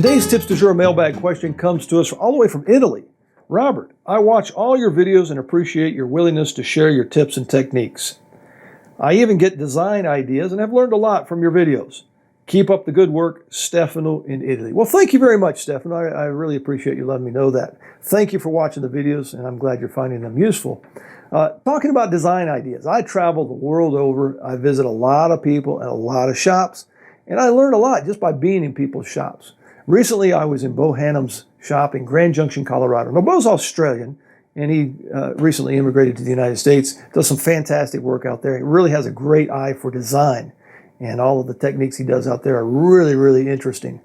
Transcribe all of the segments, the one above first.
Today's Tips du Jour mailbag question comes to us all the way from Italy. Robert, I watch all your videos and appreciate your willingness to share your tips and techniques. I even get design ideas and have learned a lot from your videos. Keep up the good work, Stefano in Italy. Well, thank you very much, Stefano. I really appreciate you letting me know that. Thank you for watching the videos, and I'm glad you're finding them useful. Talking about design ideas, I travel the world over. I visit a lot of people and a lot of shops, and I learn a lot just by being in people's shops. Recently, I was in Beau Hannam's shop in Grand Junction, Colorado. Now, Beau's Australian, and he recently immigrated to the United States, does some fantastic work out there. He really has a great eye for design, and all of the techniques he does out there are really, really interesting.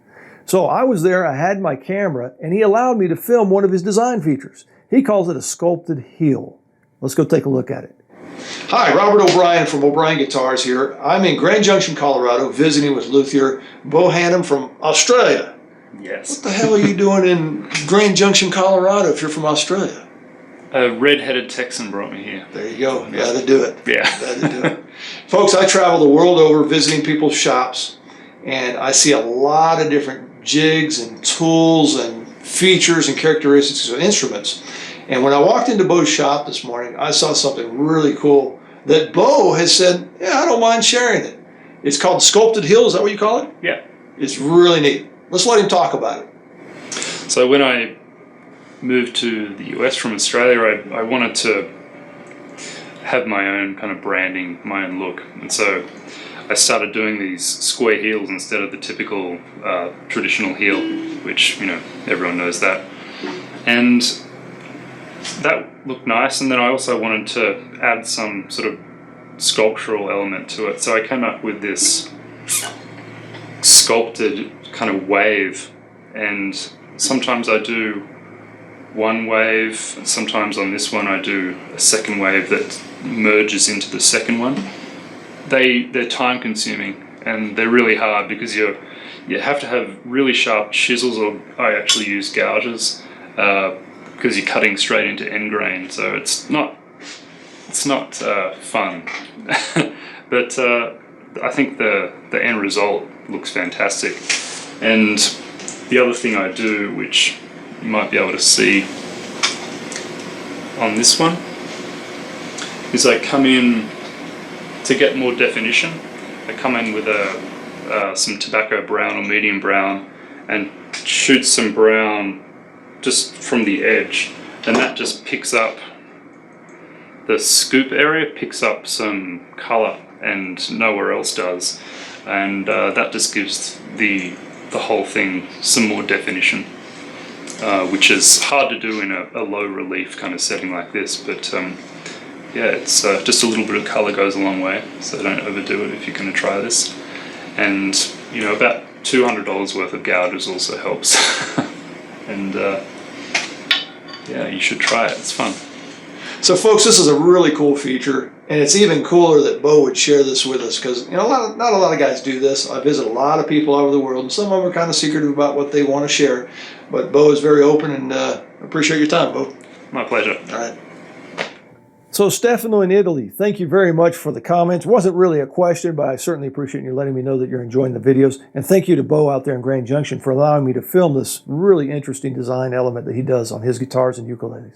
So I was there, I had my camera, and he allowed me to film one of his design features. He calls it a sculpted heel. Let's go take a look at it. Hi, Robert O'Brien from O'Brien Guitars here. I'm in Grand Junction, Colorado, visiting with Luthier, Beau Hannam from Australia. Yes. What the hell are you doing in Grand Junction, Colorado if you're from Australia? A red-headed Texan brought me here. There you go. Glad to do it. Yeah. Glad to do it. Folks, I travel the world over visiting people's shops, and I see a lot of different jigs and tools and features and characteristics of instruments. And when I walked into Beau's shop this morning, I saw something really cool that Beau has said, yeah, I don't mind sharing it. It's called Sculpted Heel. Is that what you call it? Yeah. It's really neat. Let's let him talk about it. So when I moved to the US from Australia, I wanted to have my own kind of branding, my own look. And so I started doing these square heels instead of the typical traditional heel, which, you know, everyone knows that. And that looked nice, and then I also wanted to add some sort of sculptural element to it. So I came up with this sculpted kind of wave, and sometimes I do one wave, and sometimes on this one I do a second wave that merges into the second one. They're time consuming, and they're really hard because you have to have really sharp chisels, or I actually use gouges, because you're cutting straight into end grain, so it's not fun. But I think the end result looks fantastic. And the other thing I do, which you might be able to see on this one, is I come in to get more definition. I come in with some tobacco brown or medium brown and shoot some brown just from the edge, and that just picks up the scoop area, picks up some color, and nowhere else does, and that just gives the whole thing some more definition, which is hard to do in a low relief kind of setting like this, but yeah, it's just a little bit of color goes a long way, so don't overdo it if you're going to try this. And you know, about $200 worth of gouges also helps. And yeah, you should try it, it's fun. So folks, this is a really cool feature, and it's even cooler that Beau would share this with us, because, you know, not a lot of guys do this. I visit a lot of people all over the world, and some of them are kind of secretive about what they want to share, but Beau is very open, and appreciate your time, Beau. My pleasure. All right. So Stefano in Italy, thank you very much for the comments. It wasn't really a question, but I certainly appreciate you letting me know that you're enjoying the videos. And thank you to Beau out there in Grand Junction for allowing me to film this really interesting design element that he does on his guitars and ukuleles.